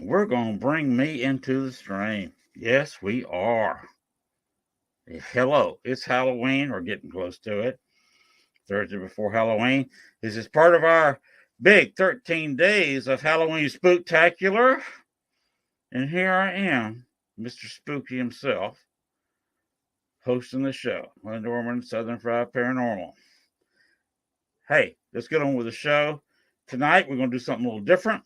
we're going to bring me into the stream. Yes, we are. Hello, it's Halloween. We're getting close to it. Thursday before Halloween. This is part of our big 13 days of Halloween Spooktacular. And here I am, Mr. Spooky himself, hosting the show, Norman Southern Fried Paranormal. Hey, let's get on with the show. Tonight, we're going to do something a little different.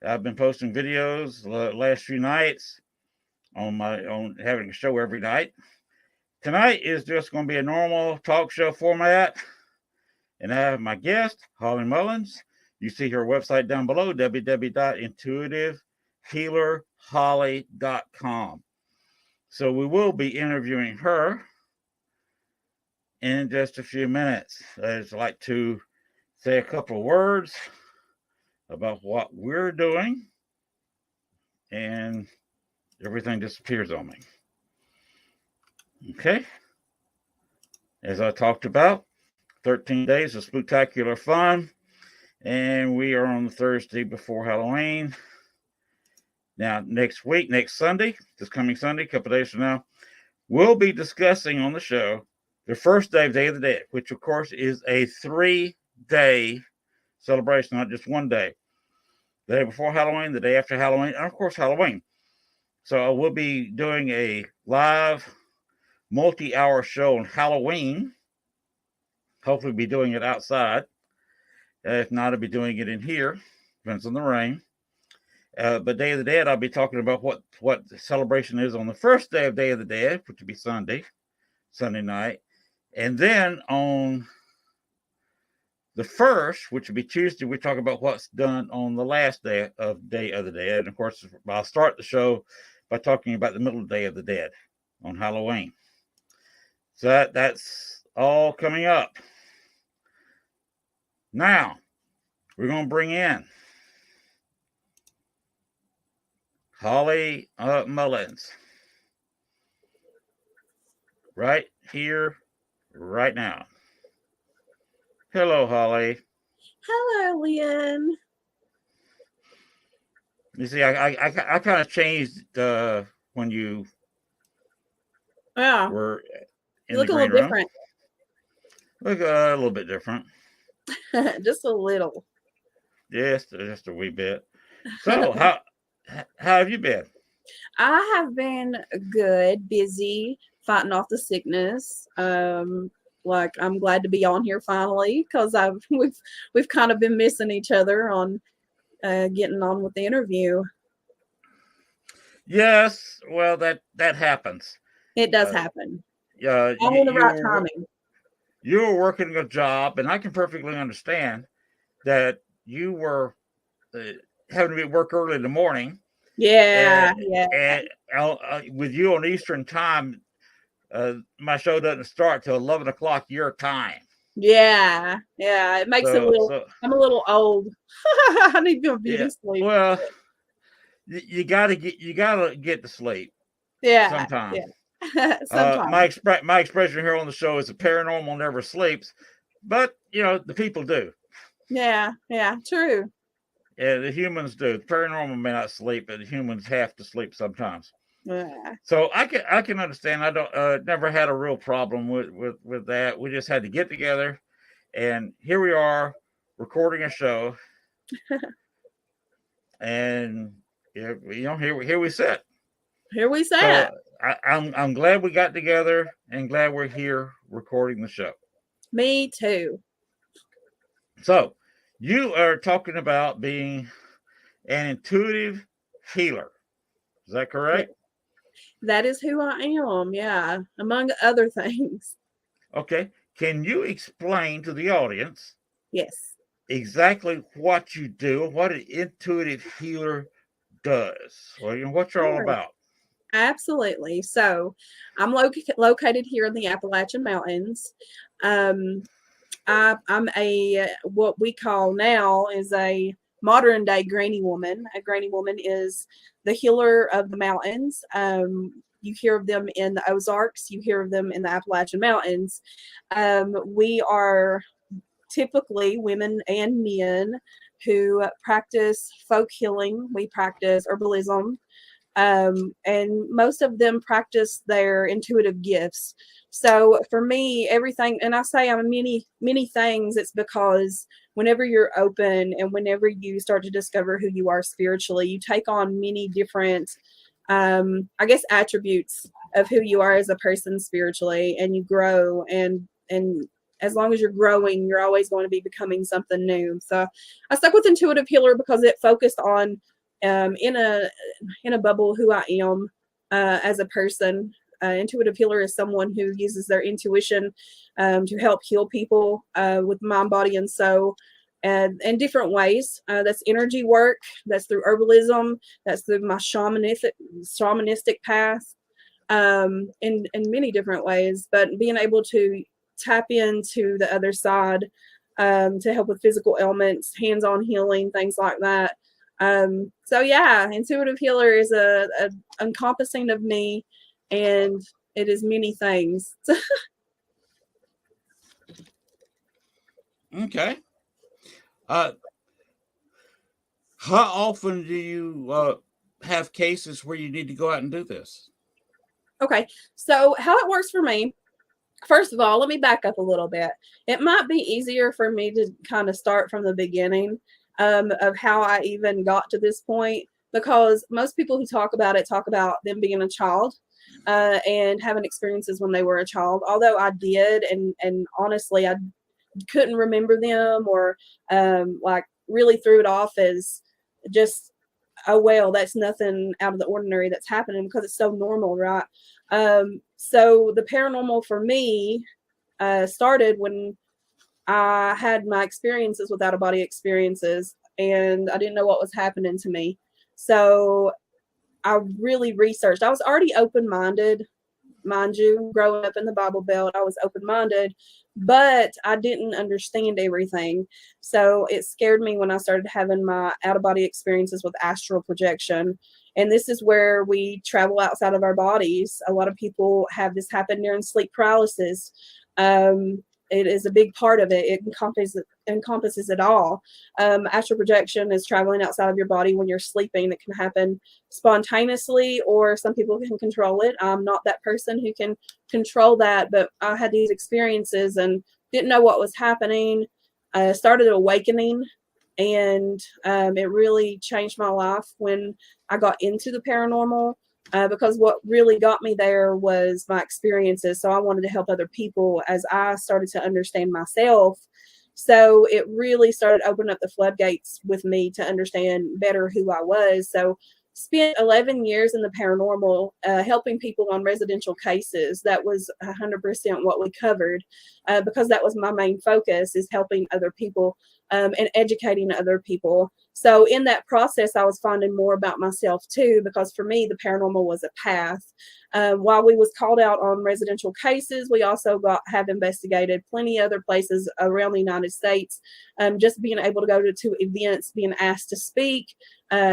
I've been posting videos the last few nights on having a show every night. Tonight is just going to be a normal talk show format. And I have my guest, Holly Mullins. You see her website down below, www.intuitivehealerholly.com. So we will be interviewing her in just a few minutes. I'd like to say a couple of words about what we're doing, and everything disappears on me. Okay. As I talked about, 13 days of spectacular fun, and we are on the Thursday before Halloween. Now, next Sunday, this coming Sunday, a couple of days from now, we'll be discussing on the show the first day of Day of the Dead, which, of course, is a 3-day celebration, not just one day. The day before Halloween, the day after Halloween, and, of course, Halloween. So we'll be doing a live multi-hour show on Halloween. Hopefully be doing it outside. If not, I'll be doing it in here. Depends on the rain. But Day of the Dead, I'll be talking about what the celebration is on the first day of Day of the Dead, which will be Sunday night. And then on the first, which will be Tuesday, we talk about what's done on the last day of Day of the Dead. And of course, I'll start the show by talking about the middle of Day of the Dead on Halloween. So that's all coming up. Now, we're going to bring in Holly Mullins. Right here, right now. Hello, Holly. Hello, Leon. You see, I kind of changed when you were in the green room. Different. Look a little bit different. Just a little. Yes, just a wee bit. So, how have you been? I have been good, busy, fighting off the sickness. I'm glad to be on here finally because we've kind of been missing each other on getting on with the interview. Yes, well that happens. It does happen. Yeah, all in the right timing. You were working a job, and I can perfectly understand that you were having to be at work early in the morning. Yeah. And with you on Eastern time, my show doesn't start till 11 o'clock your time. Yeah. It makes it a little. I'm a little old. I need to go beauty sleep. Well, you gotta get to sleep. Yeah. Sometimes. Yeah. Sometimes. My expression here on the show is the paranormal never sleeps, but the people do. Yeah. True. Yeah, the humans do. The paranormal may not sleep, but the humans have to sleep sometimes. Yeah. So I can understand. I don't never had a real problem with that. We just had to get together, and here we are recording a show, and here we sit. Here we sat. So I'm glad we got together and glad we're here recording the show. Me too. So you are talking about being an intuitive healer. Is that correct? That is who I am, yeah, among other things. Okay. Can you explain to the audience? Yes. Exactly what you do, what an intuitive healer does, what you're all about. Absolutely. So I'm located here in the Appalachian Mountains. I'm a what we call now is a modern day granny woman. A granny woman is the healer of the mountains. You hear of them in the Ozarks. You hear of them in the Appalachian Mountains. We are typically women and men who practice folk healing. We practice herbalism. And most of them practice their intuitive gifts. So for me, everything, and I say I'm many things, it's because whenever you're open and whenever you start to discover who you are spiritually, you take on many different, I guess, attributes of who you are as a person spiritually, and you grow, and as long as you're growing, you're always going to be becoming something new. So I stuck with intuitive healer because it focused on in a bubble who I am as a person. Intuitive healer is someone who uses their intuition to help heal people with mind, body, and soul, and in different ways. That's energy work. That's through herbalism. That's through my shamanistic path, in many different ways. But being able to tap into the other side to help with physical ailments, hands-on healing, things like that. So yeah, intuitive healer is a encompassing of me, and it is many things. Okay. How often do you have cases where you need to go out and do this? Okay, so how it works for me, first of all, let me back up a little bit. It might be easier for me to kind of start from the beginning of how I even got to this point, because most people who talk about them being a child and having experiences when they were a child. Although I did, and honestly, I couldn't remember them, or like really threw it off as just, oh well, that's nothing out of the ordinary that's happening, because it's so normal, right? So the paranormal for me started when I had my experiences with out of body experiences, and I didn't know what was happening to me. So I really researched. I was already open-minded, mind you, growing up in the Bible Belt. I was open-minded, but I didn't understand everything. So it scared me when I started having my out-of-body experiences with astral projection. And this is where we travel outside of our bodies. A lot of people have this happen during sleep paralysis. It is a big part of it. It encompasses it all. Astral projection is traveling outside of your body when you're sleeping. It can happen spontaneously, or some people can control it. I'm not that person who can control that, but I had these experiences and didn't know what was happening. Started awakening, and it really changed my life when I got into the paranormal. Because what really got me there was my experiences. So I wanted to help other people as I started to understand myself. So it really started opening up the floodgates with me to understand better who I was. So spent 11 years in the paranormal, helping people on residential cases. That was 100% what we covered, because that was my main focus, is helping other people and educating other people. So in that process, I was finding more about myself too, because for me, the paranormal was a path. While we was called out on residential cases, we also have investigated plenty other places around the United States. Just being able to go to events, being asked to speak,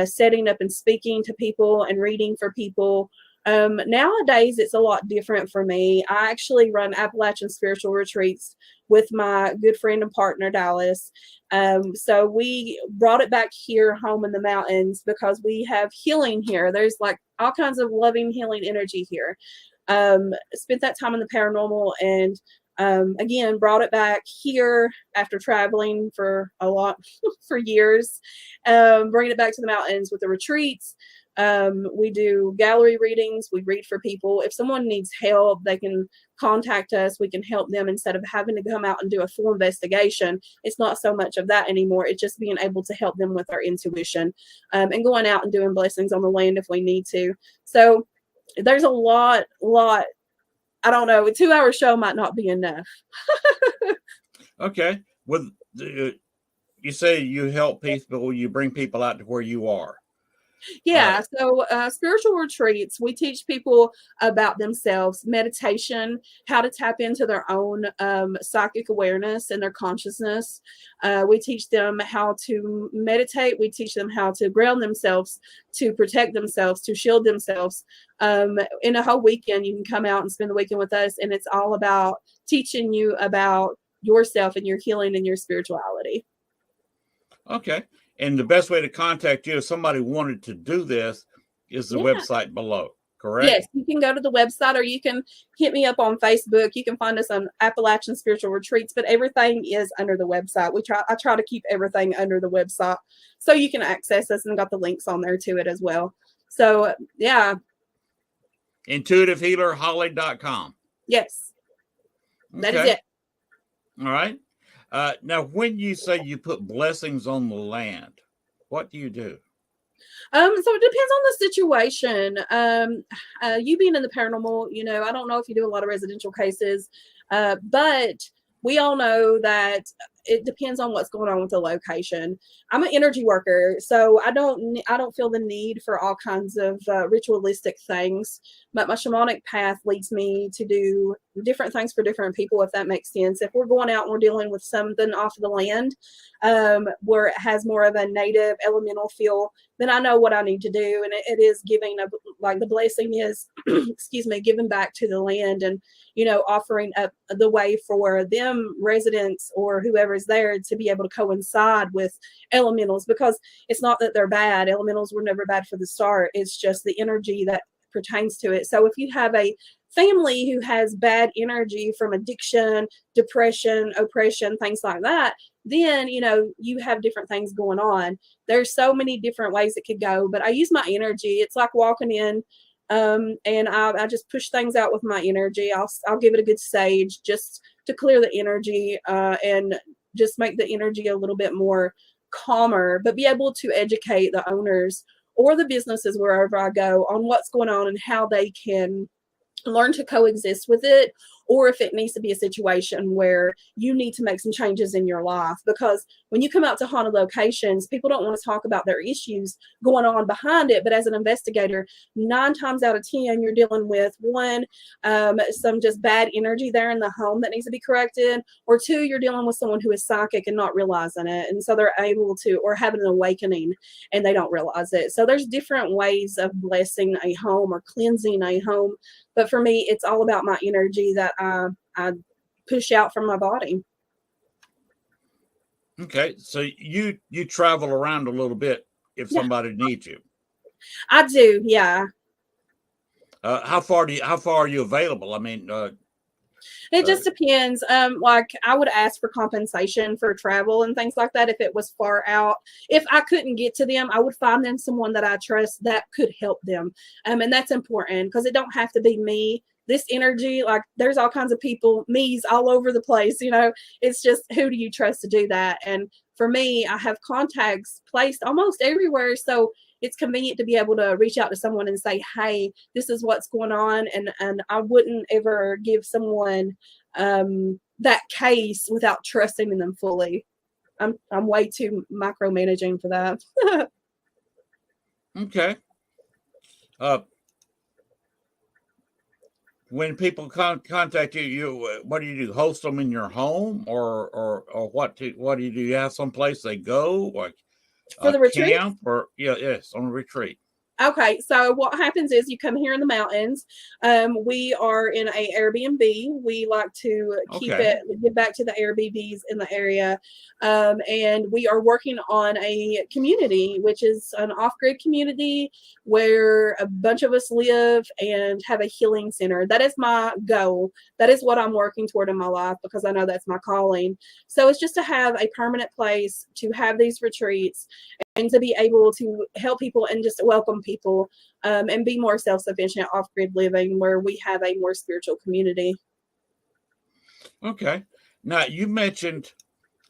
setting up and speaking to people and reading for people. Nowadays, it's a lot different for me. I actually run Appalachian spiritual retreats with my good friend and partner, Dallas. So we brought it back here home in the mountains because we have healing here. There's like all kinds of loving, healing energy here. Spent that time in the paranormal, and again, brought it back here after traveling for a lot for years. Bringing it back to the mountains with the retreats. We do gallery readings. We read for people. If someone needs help, they can contact us. We can help them instead of having to come out and do a full investigation. It's not so much of that anymore. It's just being able to help them with our intuition, and going out and doing blessings on the land if we need to. So there's a lot. I don't know. A 2-hour show might not be enough. Okay. You say you help people, you bring people out to where you are. Yeah, so spiritual retreats, we teach people about themselves, meditation, how to tap into their own psychic awareness and their consciousness. We teach them how to meditate. We teach them how to ground themselves, to protect themselves, to shield themselves. In a whole weekend, you can come out and spend the weekend with us, and it's all about teaching you about yourself and your healing and your spirituality. Okay. And the best way to contact you if somebody wanted to do this is the Yeah. website below, correct? Yes, you can go to the website or you can hit me up on Facebook. You can find us on Appalachian Spiritual Retreats, but everything is under the website. I try to keep everything under the website so you can access us, and got the links on there to it as well. So yeah. IntuitiveHealerHolly.com. Yes. That is it. All right. Now, when you say you put blessings on the land, what do you do? So it depends on the situation. You being in the paranormal, I don't know if you do a lot of residential cases, but we all know that it depends on what's going on with the location. I'm an energy worker, so I don't feel the need for all kinds of ritualistic things, but my shamanic path leads me to do different things for different people, if that makes sense. If we're going out and we're dealing with something off of the land, where it has more of a native elemental feel, then I know what I need to do. And it is giving, like the blessing is, excuse me, giving back to the land and, offering up the way for them residents or whoever is there to be able to coincide with elementals, because it's not that they're bad. Elementals were never bad for the start. It's just the energy that pertains to it. So if you have a family who has bad energy from addiction, depression, oppression, things like that, then you have different things going on. There's so many different ways it could go, but I use my energy. It's like walking in, and I just push things out with my energy. I'll give it a good sage just to clear the energy, and just make the energy a little bit more calmer, but be able to educate the owners or the businesses wherever I go on what's going on and how they can learn to coexist with it, or if it needs to be a situation where you need to make some changes in your life. Because when you come out to haunted locations, people don't want to talk about their issues going on behind it. But as an investigator, 9 times out of 10, you're dealing with one, some just bad energy there in the home that needs to be corrected, or 2, you're dealing with someone who is psychic and not realizing it. And so they're able to, or having an awakening and they don't realize it. So there's different ways of blessing a home or cleansing a home. But for me, it's all about my energy that I push out from my body. Okay, so you travel around a little bit if somebody needs you. I do, yeah. How far are you available? I mean, it just depends. Like I would ask for compensation for travel and things like that if it was far out. If I couldn't get to them, I would find them someone that I trust that could help them. And that's important because it don't have to be me. This energy, like there's all kinds of people, me's all over the place, it's just who do you trust to do that? And for me, I have contacts placed almost everywhere. So it's convenient to be able to reach out to someone and say, hey, this is what's going on. And I wouldn't ever give someone that case without trusting in them fully. I'm way too micromanaging for that. Okay. When people contact you, what do you do? Host them in your home, or what? What do you do? You have some place they go, like for the retreat, or yes, on a retreat. Okay, so what happens is you come here in the mountains. We are in a Airbnb. We like to keep it, give back to the Airbnbs in the area. And we are working on a community, which is an off-grid community where a bunch of us live and have a healing center. That is my goal. That is what I'm working toward in my life because I know that's my calling. So it's just to have a permanent place to have these retreats and to be able to help people and just welcome people and be more self-sufficient off-grid living where we have a more spiritual community. Okay. Now, you mentioned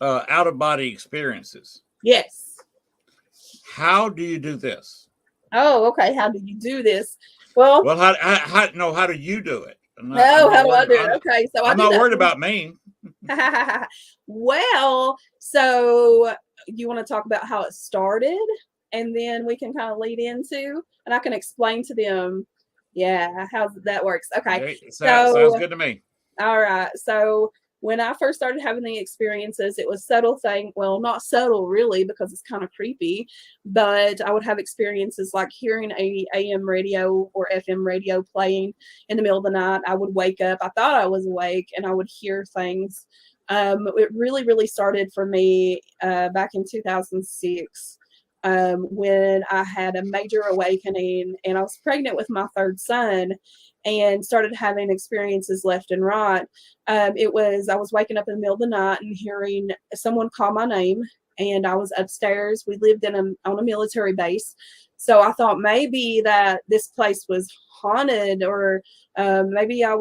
out-of-body experiences. Yes. How do you do this? Oh, okay. How do you do this? Well, how do you do it? How do I do it? Okay, so I'm not worried about me. Well, so you want to talk about how it started, and then we can kind of lead into, and I can explain to them, how that works. Okay, sounds good to me. All right, so when I first started having the experiences, it was subtle thing. Well, not subtle really, because it's kind of creepy, but I would have experiences like hearing a AM radio or FM radio playing in the middle of the night. I would wake up. I thought I was awake and I would hear things It really started for me back in 2006 when I had a major awakening, and I was pregnant with my third son and started having experiences left and right. I was waking up in the middle of the night and hearing someone call my name, and I was upstairs. We lived on a military base. So I thought maybe that this place was haunted, or maybe I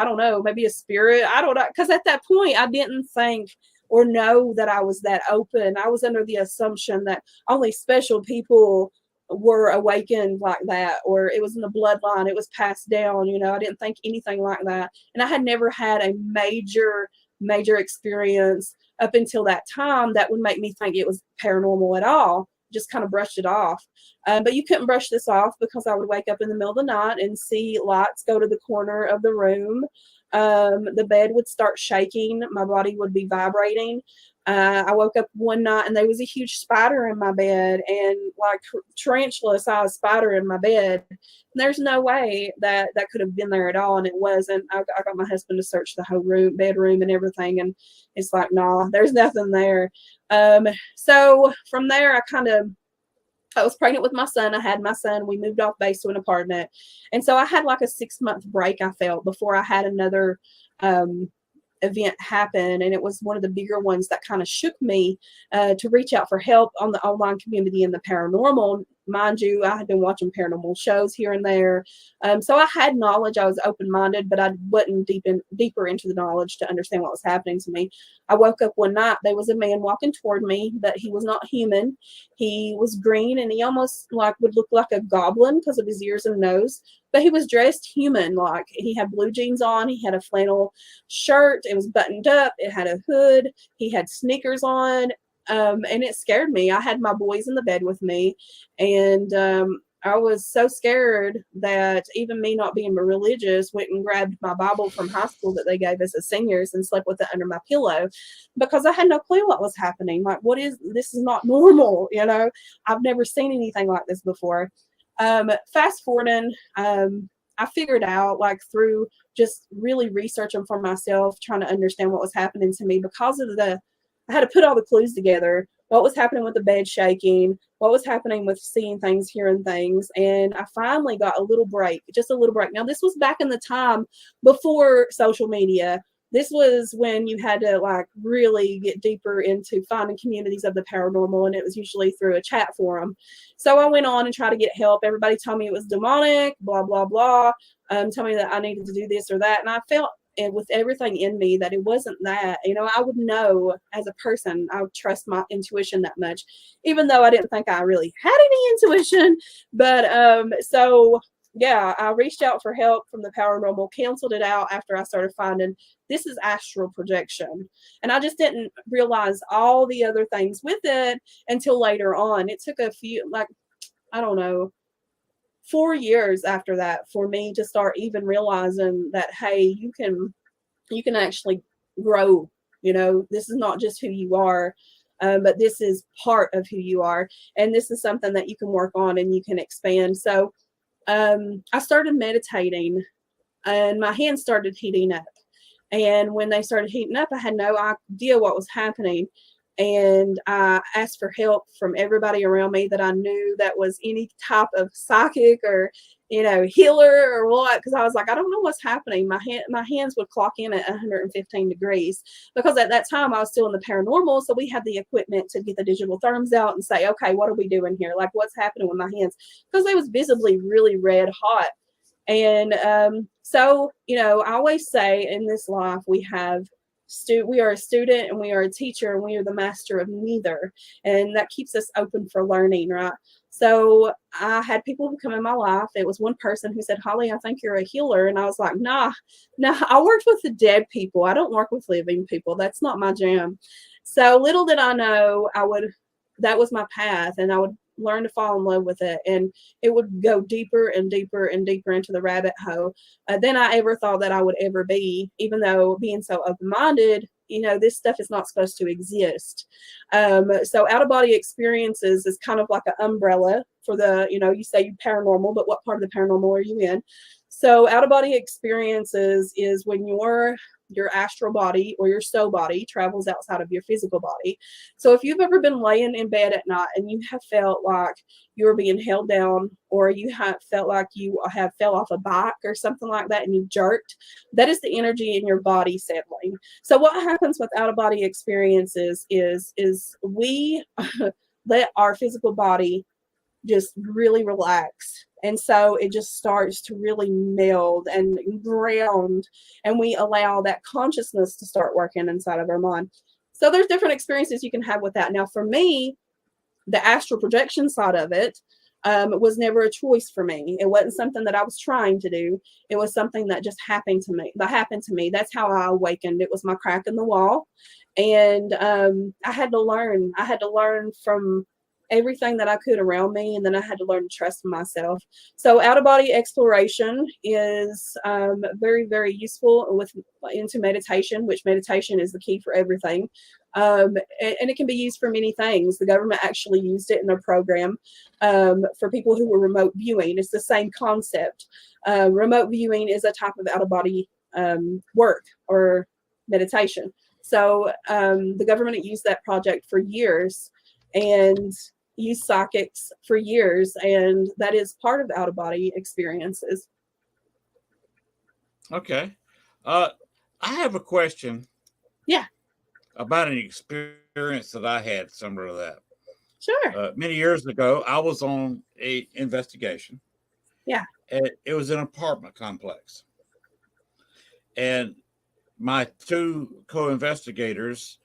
don't know, maybe a spirit. I don't know. Because at that point, I didn't think or know that I was that open. I was under the assumption that only special people were awakened like that, or it was in the bloodline, it was passed down. I didn't think anything like that. And I had never had a major experience up until that time that would make me think it was paranormal at all. Just kind of brushed it off. But you couldn't brush this off because I would wake up in the middle of the night and see lights go to the corner of the room. The bed would start shaking. My body would be vibrating. I woke up one night and there was a huge spider in my bed, and like tarantula sized spider in my bed. And there's no way that could have been there at all, and it wasn't. I got my husband to search the whole bedroom and everything, and it's like, nah, there's nothing there. So from there, I was pregnant with my son. I had my son. We moved off base to an apartment. And so I had like a 6-month break, I felt, before I had another event happen. And it was one of the bigger ones that kind of shook me to reach out for help on the online community and the paranormal. Mind you, I had been watching paranormal shows here and there. So I had knowledge. I was open-minded, but I wasn't deeper into the knowledge to understand what was happening to me. I woke up one night. There was a man walking toward me, but he was not human. He was green, and he almost would look like a goblin because of his ears and nose. But he was dressed human. Like, he had blue jeans on. He had a flannel shirt. It was buttoned up. It had a hood. He had sneakers on. And it scared me. I had my boys in the bed with me, and I was so scared that even me not being religious went and grabbed my Bible from high school that they gave us as seniors and slept with it under my pillow, because I had no clue what was happening. Like, this is not normal, I've never seen anything like this before. Fast forwarding, I figured out, through just really researching for myself, trying to understand what was happening to me, because of I had to put all the clues together. What was happening with the bed shaking? What was happening with seeing things, hearing things? And I finally got a little break, just a little break. Now, this was back in the time before social media. This was when you had to really get deeper into finding communities of the paranormal, and it was usually through a chat forum. So I went on and tried to get help. Everybody told me it was demonic, blah, blah, blah. Told me that I needed to do this or that. And I felt, and with everything in me, that it wasn't that. I would know as a person. I would trust my intuition that much, even though I didn't think I really had any intuition. But so yeah, I reached out for help from the paranormal, canceled it out after I started finding this is astral projection. And I just didn't realize all the other things with it until later on. It took a few, I don't know, 4 years after that for me to start even realizing that, hey, you can actually grow. This is not just who you are, but this is part of who you are, and this is something that you can work on and you can expand. So I started meditating, and my hands started heating up. And when they started heating up, I had no idea what was happening. And I asked for help from everybody around me that I knew that was any type of psychic or, healer or what, because I was like, I don't know what's happening. My hands would clock in at 115 degrees, because at that time I was still in the paranormal. So we had the equipment to get the digital therms out and say, okay, what are we doing here? What's happening with my hands? Because they was visibly really red hot. And so, I always say in this life, we are a student and we are a teacher, and we are the master of neither. And that keeps us open for learning, right? So I had people who come in my life. It was one person who said, Holly, I think you're a healer. And I was like, nah, I worked with the dead people. I don't work with living people. That's not my jam. So little did I know that was my path, and I would learn to fall in love with it, and it would go deeper and deeper and deeper into the rabbit hole than I ever thought that I would ever be, even though being so open-minded, this stuff is not supposed to exist. So out-of-body experiences is kind of like an umbrella for the, you say you're paranormal, but what part of the paranormal are you in? So out of body experiences is when your astral body or your soul body travels outside of your physical body. So if you've ever been laying in bed at night and you have felt like you were being held down, or you have felt like you have fell off a bike or something like that and you jerked, that is the energy in your body settling. So what happens with out of body experiences is we let our physical body just really relax. And so it just starts to really meld and ground, and we allow that consciousness to start working inside of our mind. So there's different experiences you can have with that. Now, for me, the astral projection side of it was never a choice for me. It wasn't something that I was trying to do. It was something that just happened to me. That's how I awakened. It was my crack in the wall. And I had to learn. I had to learn from everything that I could around me, and then I had to learn to trust myself. So out of body exploration is very, very useful into meditation, which meditation is the key for everything. And it can be used for many things. The government actually used it in their program for people who were remote viewing. It's the same concept. Remote viewing is a type of out of body work or meditation. So the government used that project for years and used psychics for years, and that is part of out of body experiences. Okay. I have a question. Yeah. About an experience that I had similar to that. Sure. Many years ago, I was on a investigation. Yeah. And it was an apartment complex. And my two co-investigators,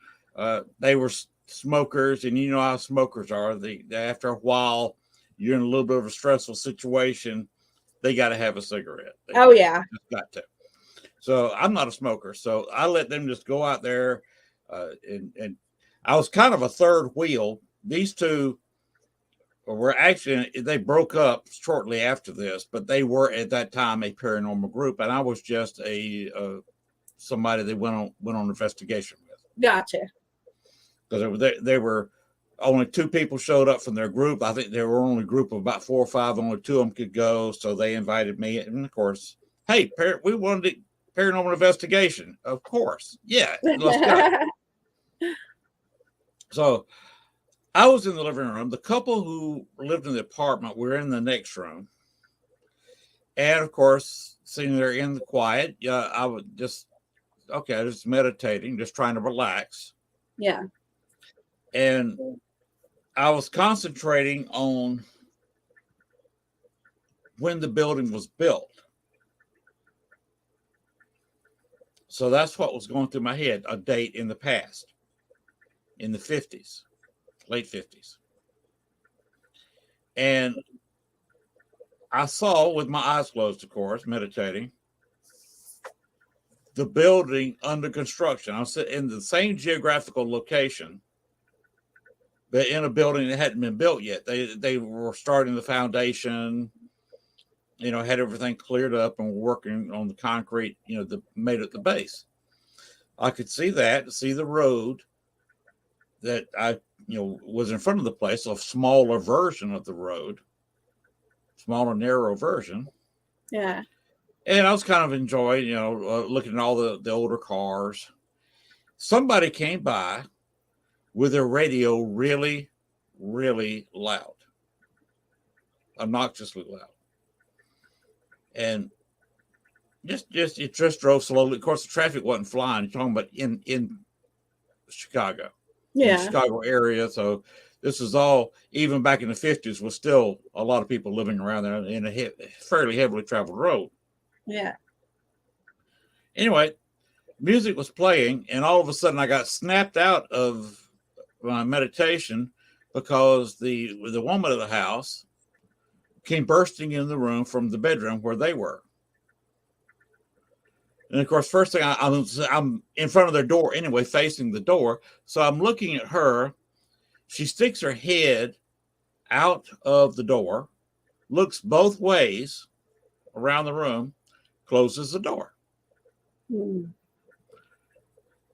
they were smokers, and you know how smokers are. After a while, you're in a little bit of a stressful situation. They got to have a cigarette. Yeah. Just got to. So I'm not a smoker, so I let them just go out there, and I was kind of a third wheel. These two were actually, they broke up shortly after this, but they were at that time a paranormal group, and I was just somebody they went on investigation with. Gotcha. Because they were only two people showed up from their group. I think they were only a group of about 4 or 5. Only two of them could go, so they invited me. And of course, hey, we wanted paranormal investigation. Of course, yeah, let's go. So I was in the living room. The couple who lived in the apartment were in the next room, and of course, sitting there in the quiet, I would just meditating, just trying to relax. Yeah. And I was concentrating on when the building was built. So that's what was going through my head, a date in the past, in the 50s, late 50s. And I saw, with my eyes closed, of course, meditating, the building under construction. I was in the same geographical location, but in a building that hadn't been built yet. They were starting the foundation, had everything cleared up and working on the concrete, made at the base. I could see the road that I, was in front of the place, a smaller version of the road, smaller, narrow version. Yeah. And I was kind of enjoying, looking at all the older cars. Somebody came by with their radio really, really loud, obnoxiously loud. And it just drove slowly. Of course, the traffic wasn't flying. You're talking about in Chicago, in the Chicago area. So this is all, even back in the 50s, was still a lot of people living around there in a fairly heavily traveled road. Yeah. Anyway, music was playing, and all of a sudden I got snapped out of my meditation because the woman of the house came bursting in the room from the bedroom where they were. And of course, first thing, I'm in front of their door anyway, facing the door. So I'm looking at her. She sticks her head out of the door, looks both ways around the room, closes the door.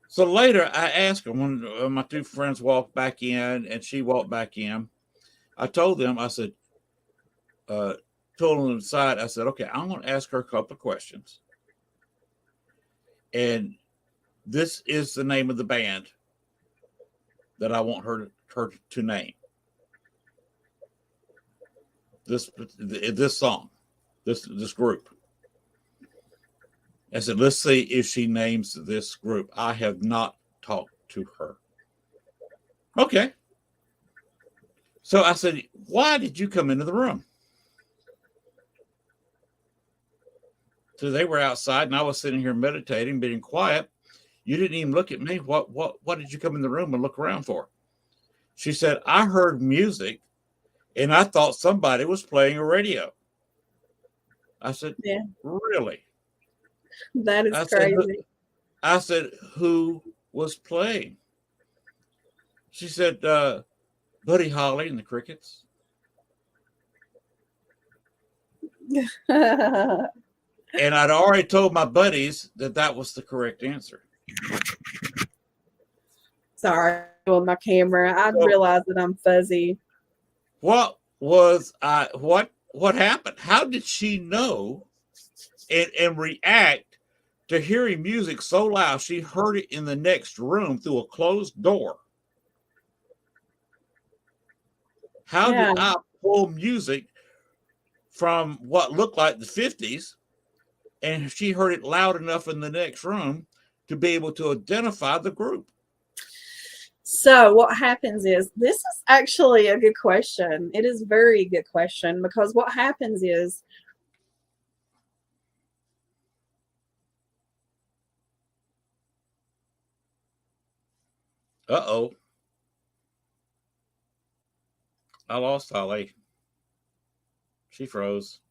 So later I asked her, when my two friends walked back in and she walked back in, I told them, I said, told him aside. I said, okay, I'm going to ask her a couple of questions. And this is the name of the band that I want her to name. This song, this group. I said, let's see if she names this group. I have not talked to her. Okay. So I said, why did you come into the room? So they were outside and I was sitting here meditating, being quiet. You didn't even look at me. What did you come in the room and look around for? She said, I heard music and I thought somebody was playing a radio. I said, yeah. Really? That is crazy. I said, who was playing? She said, Buddy Holly and the Crickets. And I'd already told my buddies that was the correct answer. Sorry, on my camera. I realized that I'm fuzzy. What happened? How did she know and react to hearing music so loud she heard it in the next room through a closed door? How did I pull music from what looked like the 50s and she heard it loud enough in the next room to be able to identify the group? So what happens is, this is actually a good question. It is a very good question, because what happens is, uh-oh. I lost Holly. She froze.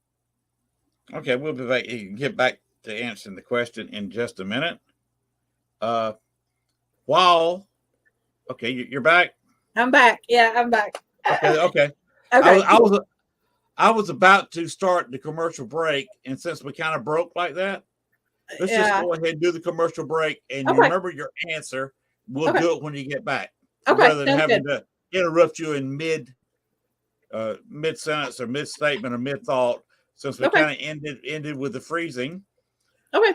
Okay, we'll be back. You can get back to answering the question in just a minute. Okay, you're back. I'm back. Yeah, I'm back. Okay. I was about to start the commercial break, and since we kind of broke like that, let's just go ahead and do the commercial break, and you remember your answer. We'll do it when you get back, rather than having to interrupt you in mid sentence or mid statement or mid thought. Since we kind of ended with the freezing. Okay.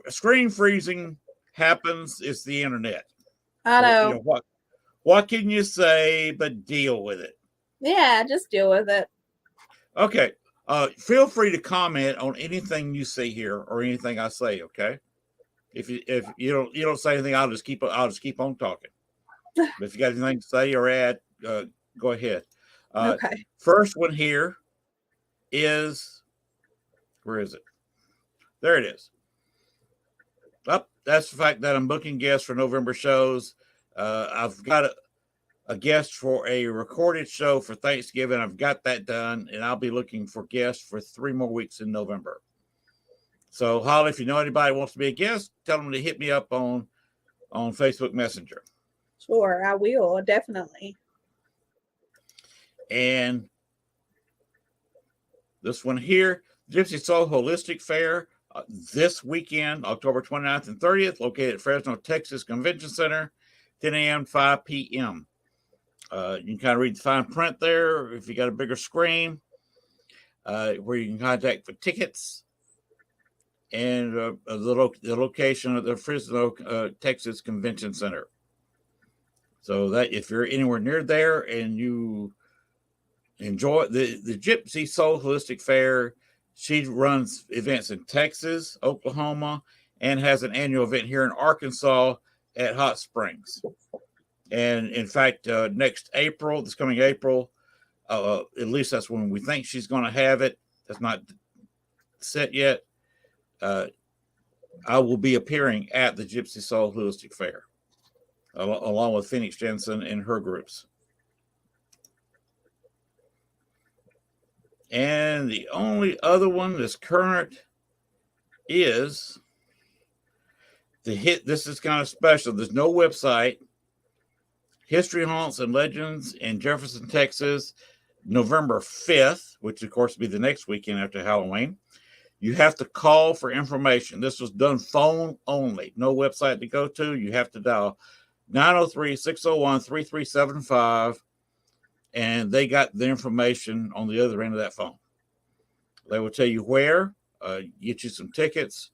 Screen freezing happens. It's the internet. I know. What can you say but deal with it? Yeah, just deal with it. Okay. Feel free to comment on anything you see here or anything I say. Okay. If you don't say anything, I'll just keep on talking. But if you got anything to say or add, go ahead. Okay. First one here is, where is it? There it is. That's the fact that I'm booking guests for November shows. I've got a guest for a recorded show for Thanksgiving. I've got that done, and I'll be looking for guests for 3 more weeks in November. So, Holly, if you know anybody who wants to be a guest, tell them to hit me up on Facebook Messenger. Sure, I will, definitely. And this one here, Gypsy Soul Holistic Fair, this weekend, October 29th and 30th, located at Fresno, Texas Convention Center, 10 a.m. 5 p.m. You can kind of read the fine print there if you got a bigger screen, where you can contact for tickets, and the location of the Fresno, Texas Convention Center. So that if you're anywhere near there and you enjoy the Gypsy Soul Holistic Fair, she runs events in Texas, Oklahoma, and has an annual event here in Arkansas at Hot Springs. And in fact, next April, this coming April, at least that's when we think she's going to have it. That's not set yet. I will be appearing at the Gypsy Soul Holistic Fair, along with Phoenix Jensen and her groups. And the only other one that's current is the hit. This is kind of special. There's no website. History Haunts and Legends in Jefferson, Texas, November 5th, which of course will be the next weekend after Halloween. You have to call for information. This was done phone only. No website to go to. You have to dial 903-601-3375. And they got the information on the other end of that phone. They will tell you where, get you some tickets,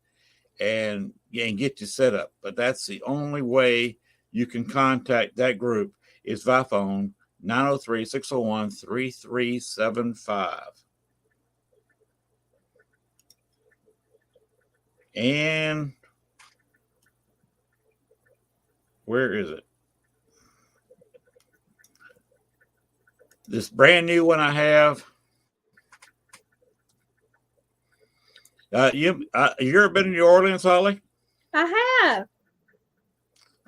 and get you set up. But that's the only way you can contact that group is by phone, 903-601-3375. And where is it? This brand new one I have. You ever been to New Orleans, Holly? I have.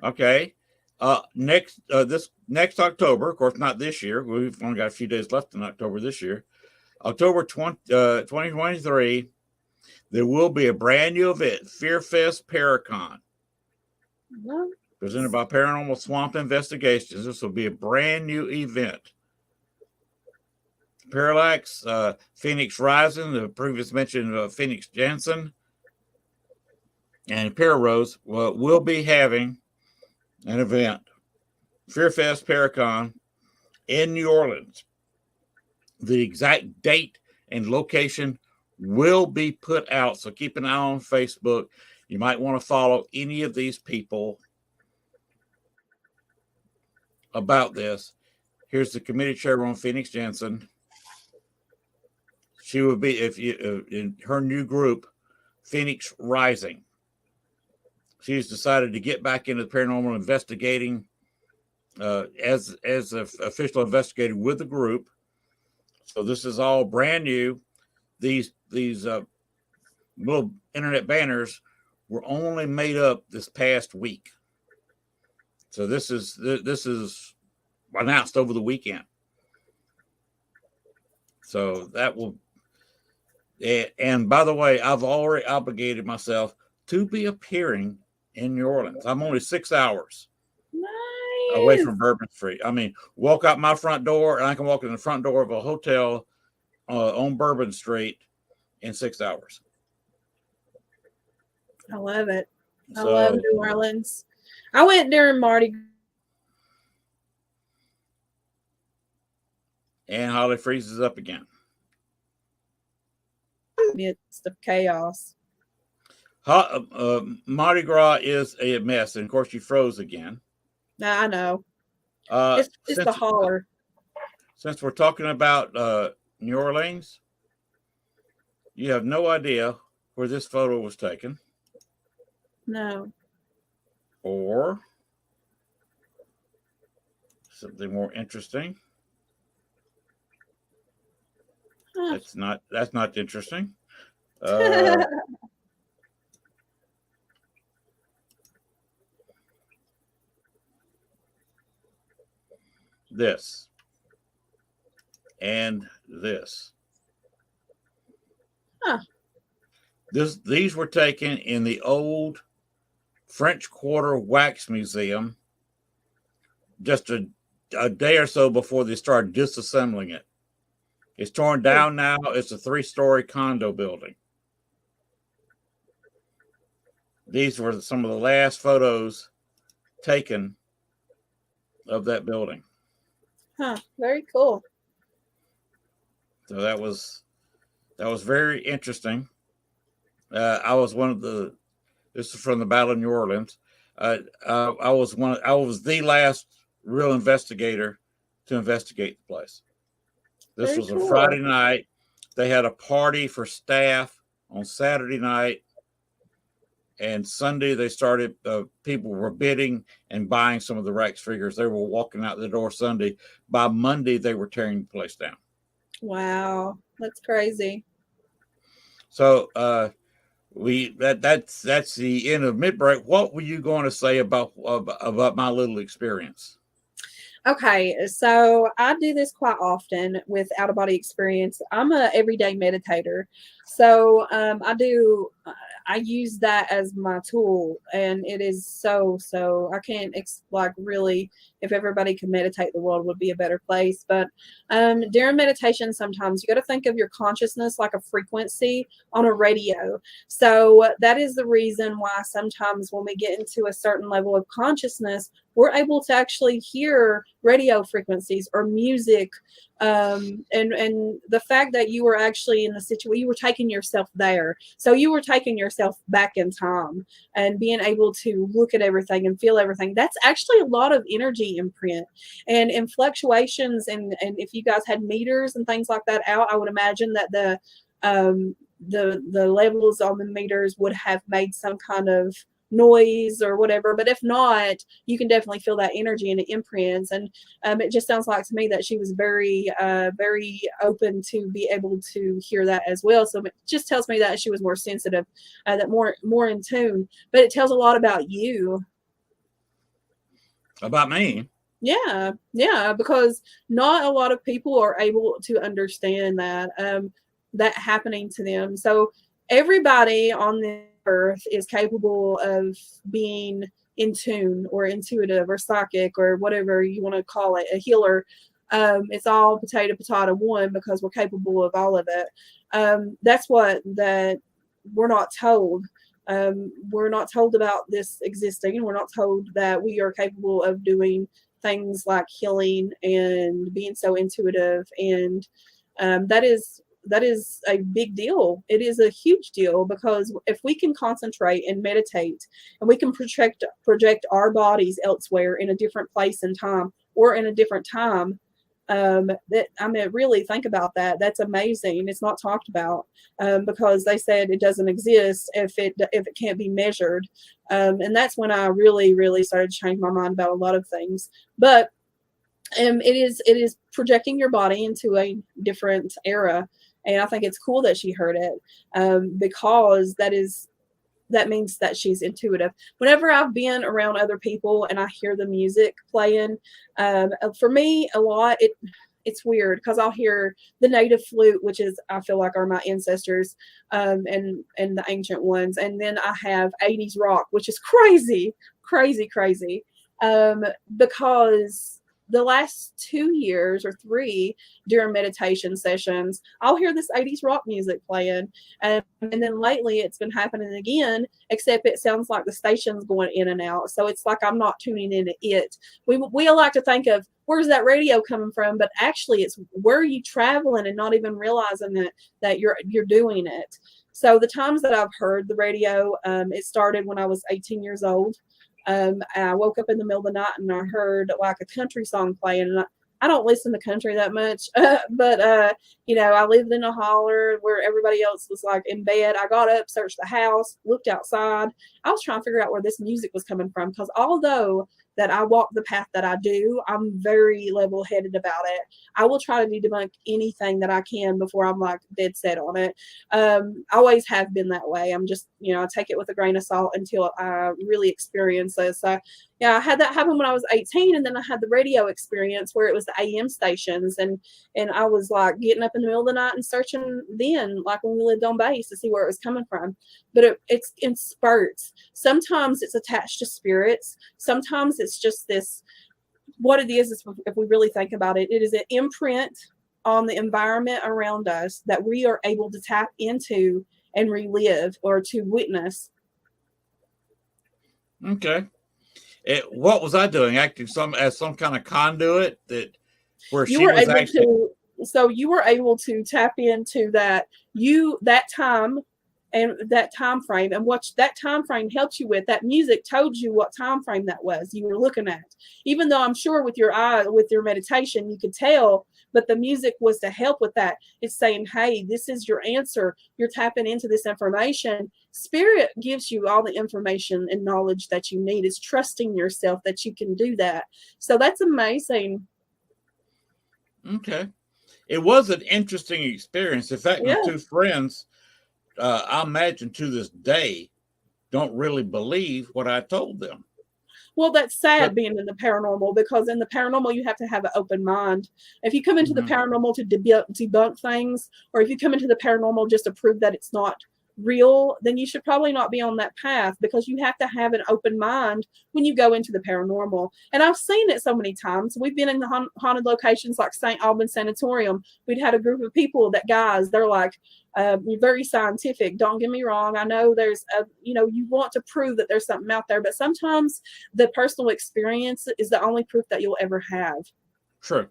Okay. This next October, of course, not this year. We've only got a few days left in October this year. October 2023, there will be a brand new event, Fear Fest Paracon, presented by Paranormal Swamp Investigations. This will be a brand new event. Parallax, Phoenix Rising, the previous mentioned Phoenix Jansen, and Pararose will be having an event, Fear Fest Paracon, in New Orleans. The exact date and location will be put out, so keep an eye on Facebook. You might want to follow any of these people about this. Here's the committee chairwoman, Phoenix Jansen. She will be in her new group, Phoenix Rising. She's decided to get back into paranormal investigating as an official investigator with the group. So this is all brand new. These little internet banners were only made up this past week. So this is announced over the weekend. So that will. And by the way, I've already obligated myself to be appearing in New Orleans. I'm only 6 hours away from Bourbon Street. I mean, walk out my front door, and I can walk in the front door of a hotel on Bourbon Street in 6 hours. I love it. I love New Orleans. I went during Mardi Gras. And Holly freezes up again. Midst of chaos. Mardi Gras is a mess, and of course you froze again. I know. It's the holler. Since we're talking about New Orleans, you have no idea where this photo was taken. No. Or something more interesting. Huh. That's not interesting. This and this. Huh. These were taken in the old French Quarter Wax Museum just a day or so before they started disassembling it. It's torn down now. It's a 3-story condo building. These were some of the last photos taken of that building. Huh. Very cool. So that was very interesting. I was one of the. This is from the Battle of New Orleans. I was the last real investigator to investigate the place. This was a Friday night. They had a party for staff on Saturday night. And Sunday, they started, people were bidding and buying some of the Rex figures. They were walking out the door Sunday. By Monday, they were tearing the place down. Wow. That's crazy. So that's the end of mid-break. What were you going to say about my little experience? Okay, so I do this quite often with out-of-body experience. I'm a everyday meditator, so I use that as my tool, and it is so I can't really, if everybody could meditate, the world would be a better place. But during meditation, sometimes you got to think of your consciousness like a frequency on a radio. So that is the reason why sometimes when we get into a certain level of consciousness, we're able to actually hear radio frequencies or music. And the fact that you were actually in the situation, you were taking yourself there. So you were taking yourself back in time and being able to look at everything and feel everything. That's actually a lot of energy imprint and in fluctuations. And if you guys had meters and things like that out, I would imagine that the levels on the meters would have made some kind of noise or whatever. But if not, you can definitely feel that energy and it imprints. And it just sounds like to me that she was very very open to be able to hear that as well. So it just tells me that she was more sensitive, that more in tune. But it tells a lot about you. About me? Yeah, because not a lot of people are able to understand that that happening to them. So everybody on the earth is capable of being in tune or intuitive or psychic or whatever you want to call it, a healer. It's all potato one, because we're capable of all of it. That's what that we're not told. We're not told about this existing. We're not told that we are capable of doing things like healing and being so intuitive. And that is a big deal. It is a huge deal, because if we can concentrate and meditate and we can project our bodies elsewhere in a different place and time or in a different time, really think about that. That's amazing. It's not talked about because they said it doesn't exist if it can't be measured. And that's when I really started to change my mind about a lot of things. But it is projecting your body into a different era. And I think it's cool that she heard it because that means that she's intuitive. Whenever I've been around other people and I hear the music playing, for me, a lot, it's weird because I'll hear the native flute, which is, I feel like, are my ancestors and the ancient ones. And then I have 80s rock, which is crazy because the last 2 years or 3 during meditation sessions, I'll hear this 80s rock music playing. And then lately it's been happening again, except it sounds like the station's going in and out. So it's like I'm not tuning into it. We like to think of, where's that radio coming from? But actually it's where are you traveling and not even realizing that you're doing it. So the times that I've heard the radio, it started when I was 18 years old. I woke up in the middle of the night and I heard like a country song playing. And I don't listen to country that much, but I lived in a holler where everybody else was like in bed. I got up, searched the house, looked outside. I was trying to figure out where this music was coming from, because although that I walk the path that I do, I'm very level-headed about it. I will try to debunk anything that I can before I'm like dead set on it. I always have been that way. I'm just, I take it with a grain of salt until I really experience this. So yeah, I had that happen when I was 18, and then I had the radio experience where it was the AM stations, and I was like getting up in the middle of the night and searching then, like when we lived on base, to see where it was coming from. But it's in spurts. Sometimes it's attached to spirits. Sometimes it's just this. What it is if we really think about it, it is an imprint on the environment around us that we are able to tap into and relive or to witness. Okay. What was I doing? Acting as some kind of conduit where you she were was able actually. So you were able to tap into that time and that time frame, and what that time frame helped you with. That music told you what time frame that was you were looking at. Even though I'm sure with your meditation, you could tell, but the music was to help with that. It's saying, hey, this is your answer. You're tapping into this information. Spirit gives you all the information and knowledge that you need. It's trusting yourself that you can do that. So that's amazing. Okay. It was an interesting experience. In fact, my Yeah. 2 friends, I imagine to this day, don't really believe what I told them. Well, that's sad being in the paranormal, because in the paranormal, you have to have an open mind. If you come into the paranormal to debunk things, or if you come into the paranormal just to prove that it's not real, then you should probably not be on that path, because you have to have an open mind when you go into the paranormal. And I've seen it so many times. We've been in the haunted locations like St. Albans Sanatorium. We'd had a group of people that, guys, they're like, very scientific. Don't get me wrong. I know there's you want to prove that there's something out there, but sometimes the personal experience is the only proof that you'll ever have. True.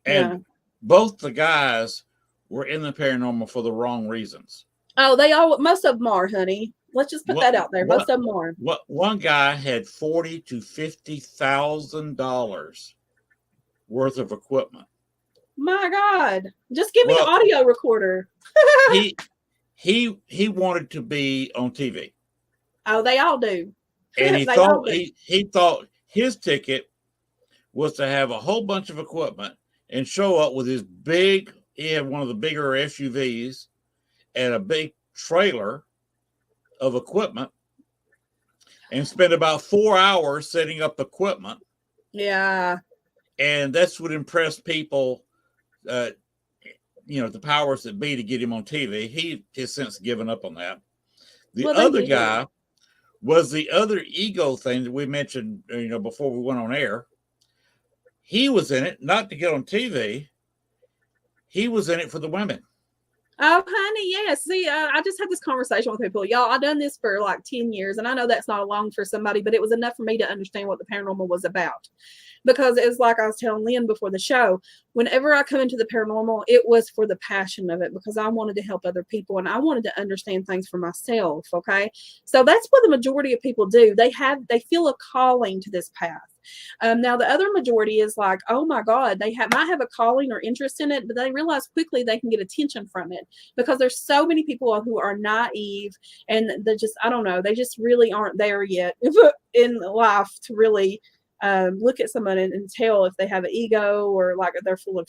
And both the guys were in the paranormal for the wrong reasons. Oh, most of them are, honey. Let's just put that out there. Most of them are. One guy had $40,000 to $50,000 worth of equipment. My God! Just give me an audio recorder. he wanted to be on TV. Oh, they all do. And he thought his ticket was to have a whole bunch of equipment and show up with his big. He had one of the bigger SUVs and a big trailer of equipment, and spend about 4 hours setting up equipment. Yeah. And that's what impressed people, the powers that be, to get him on TV. He has since given up on that. The other guy was the other ego thing that we mentioned, before we went on air. He was in it not to get on TV. He was in it for the women. Oh, honey, yes. See, I just had this conversation with people. Y'all, I've done this for like 10 years, and I know that's not long for somebody, but it was enough for me to understand what the paranormal was about. Because it was like I was telling Lynn before the show, whenever I come into the paranormal, it was for the passion of it, because I wanted to help other people, and I wanted to understand things for myself, okay? So that's what the majority of people do. They feel a calling to this path. Now, the other majority is like, oh my God, they might have a calling or interest in it, but they realize quickly they can get attention from it, because there's so many people who are naive, and they just, I don't know, they just really aren't there yet in life to really look at someone and tell if they have an ego or like they're full of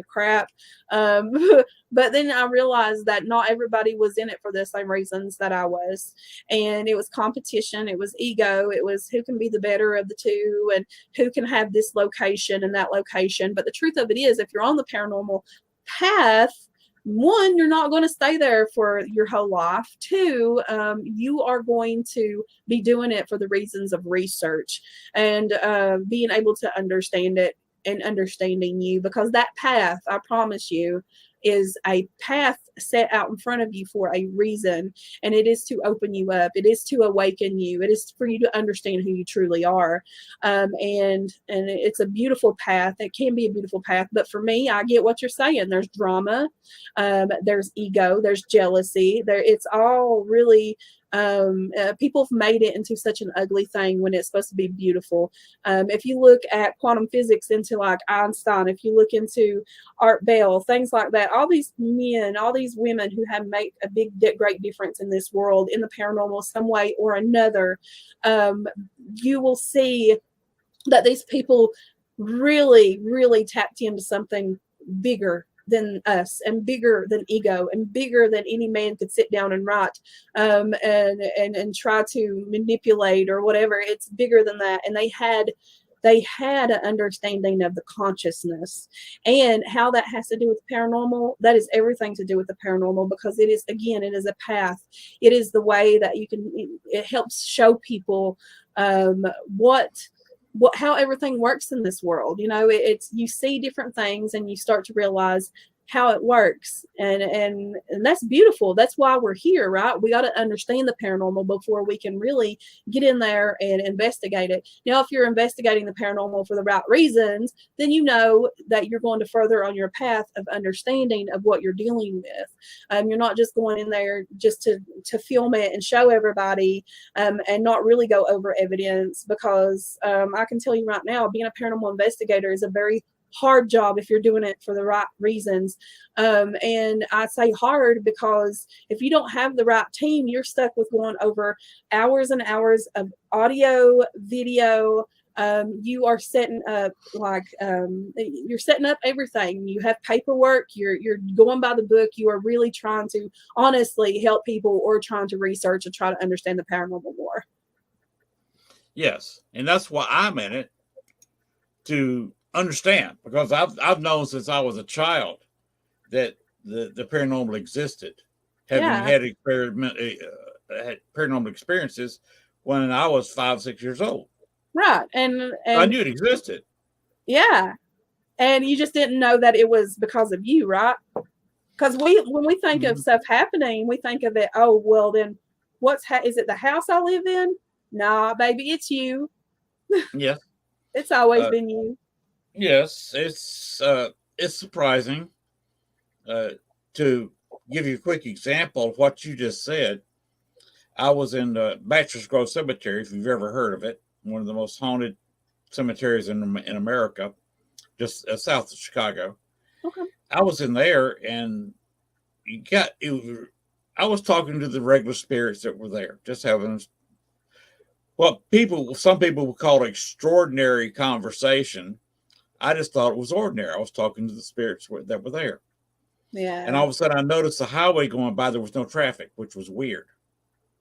crap. But then I realized that not everybody was in it for the same reasons that I was. And it was competition. It was ego. It was who can be the better of the two, and who can have this location and that location. But the truth of it is, if you're on the paranormal path, one, you're not going to stay there for your whole life. Two, you are going to be doing it for the reasons of research and being able to understand it and understanding you, because that path, I promise you, is a path set out in front of you for a reason, and it is to open you up. It is to awaken you. It is for you to understand who you truly are, and it's a beautiful path. It can be a beautiful path, but for me, I get what you're saying. There's drama, there's ego, there's jealousy. It's all really. People have made it into such an ugly thing when it's supposed to be beautiful. If you look at quantum physics into like Einstein, if you look into Art Bell, things like that, all these men, all these women who have made a great difference in this world, in the paranormal, some way or another, you will see that these people really, really tapped into something bigger than us, and bigger than ego, and bigger than any man could sit down and write and try to manipulate or whatever. It's bigger than that. And they had an understanding of the consciousness, and how that has to do with paranormal. That is everything to do with the paranormal, because it is a path. It is the way that it helps show people how everything works in this world. It's you see different things and you start to realize how it works, and that's beautiful. That's why we're here, right? We got to understand the paranormal before we can really get in there and investigate it. Now, if you're investigating the paranormal for the right reasons, then you know that you're going to further on your path of understanding of what you're dealing with. You're not just going in there just to film it and show everybody, and not really go over evidence, because I can tell you right now, being a paranormal investigator is a very hard job if you're doing it for the right reasons. And I say hard because if you don't have the right team, you're stuck with going over hours and hours of audio, video. You are setting up you're setting up everything. You have paperwork. You're going by the book. You are really trying to honestly help people, or trying to research and try to understand the paranormal more. Yes, and that's why I'm in it, to understand, because I've known since I was a child that the paranormal existed, having Yeah. had had paranormal experiences when I was 5, 6 years old. Right. I And knew it existed. yeah. And you just didn't know that it was because of you, right? Because when we think of Mhm. stuff happening, we think of it, oh, well, then is it the house I live in? Nah, baby, it's you. Yes. It's always Uh, been you. yes, it's surprising. Uh, to give you a quick example of what you just said, I was in Bachelor's Grove Cemetery, if you've ever heard of it, one of the most haunted cemeteries in America, just south of Chicago. Okay. I was in there, and you got it was, I was talking to the regular spirits that were there, just having what some people would call extraordinary conversation. I just thought it was ordinary. I was talking to the spirits that were there. And Yeah. all of a sudden, I noticed the highway going by. There was no traffic, which was weird.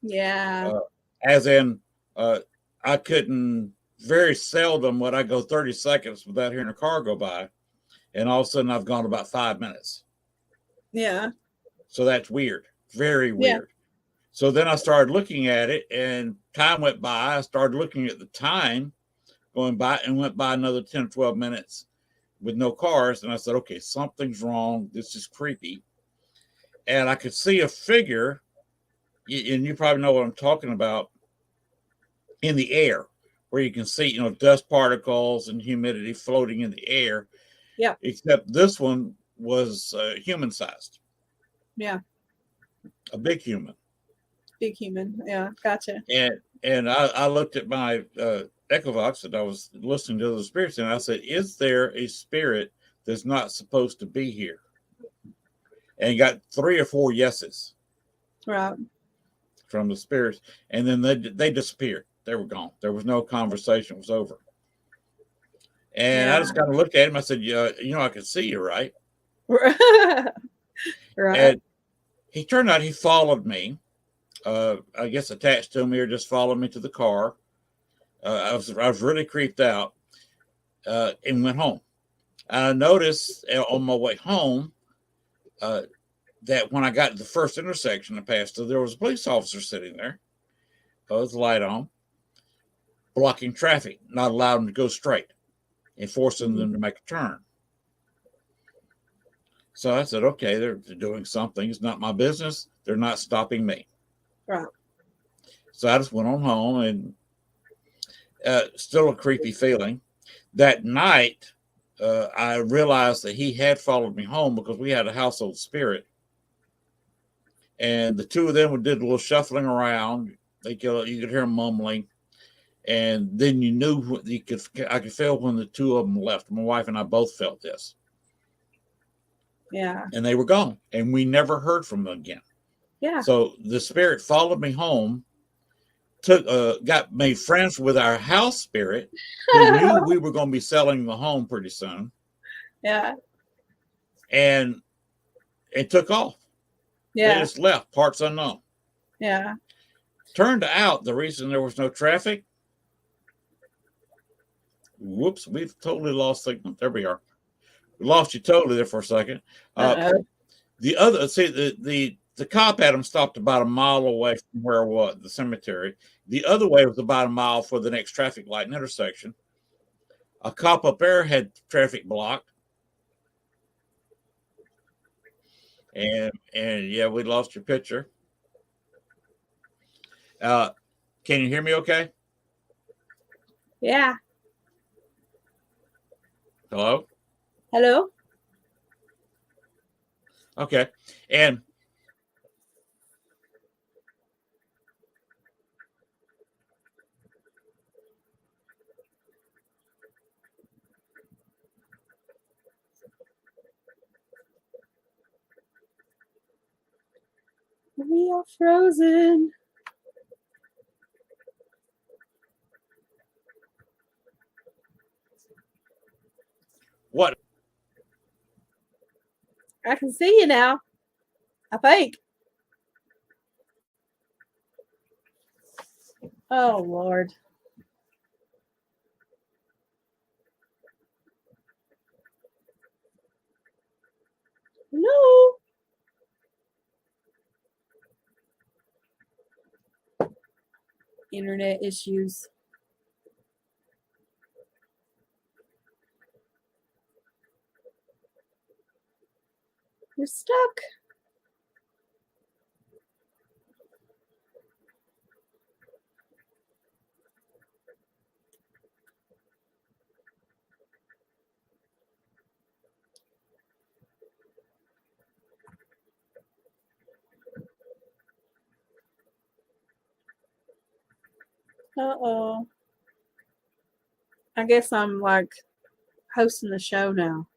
Yeah. Uh, as in, uh, I couldn't. Very seldom would I go 30 seconds without hearing a car go by, and all of a sudden I've gone about 5 minutes. Yeah. So that's weird, very Yeah. weird. So then I started looking at it, and time went by. I started looking at the time going by, and went by another 10 or 12 minutes with no cars. And I said, okay, something's wrong. This is creepy. And I could see a figure, and you probably know what I'm talking about, in the air, where you can see, dust particles and humidity floating in the air. Yeah. Except this one was human sized, Yeah. a big human. Big human. Yeah. Gotcha. And I looked at my Echovox that I was listening to the spirits, and I said, "Is there a spirit that's not supposed to be here?" And got 3 or 4 yeses Right. from the spirits, and then they disappeared. They were gone. There was no conversation. It was over. And I Yeah. just kind of looked at him. I said, "Yeah, I can see you, right?" Right. And he turned out he followed me. I guess attached to me, or just followed me to the car. I was really creeped out, and went home. I noticed on my way home uh, that when I got to the first intersection I passed through, there was a police officer sitting there with the light on, blocking traffic, not allowing them to go straight, and forcing them to make a turn. So I said, okay, they're doing something. It's not my business. They're not stopping me. Right. So I just went on home, and still a creepy feeling. That night, I realized that he had followed me home because we had a household spirit. And the two of them did a little shuffling around. You could hear them mumbling. And then I could feel when the two of them left. My wife and I both felt this. Yeah. And they were gone. And we never heard from them again. Yeah. So the spirit followed me home, made friends with our house spirit, who knew we were going to be selling the home pretty soon. Yeah. And it took off. They Yeah. just left, parts unknown. Yeah. Turned out the reason there was no traffic. Whoops, we've totally lost signal. There we are. We lost you totally there for a second. Uh-oh. The other, see, the cop had him stopped about a mile away from where was the cemetery. The other way was about a mile for the next traffic light and intersection. A cop up there had traffic blocked. And yeah, we lost your picture. Can you hear me okay? Yeah. Hello? Hello? Okay. And We are frozen. what? I can see you now. I think. Oh, Lord. No. internet issues. You're stuck. Uh-oh. I guess I'm like hosting the show now.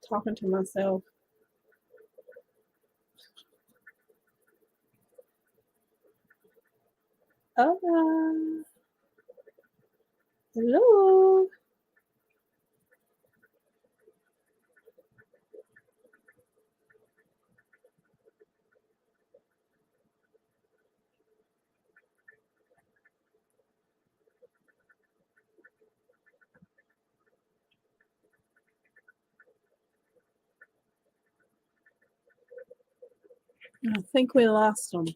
Talking to myself. Hello. I think we lost them.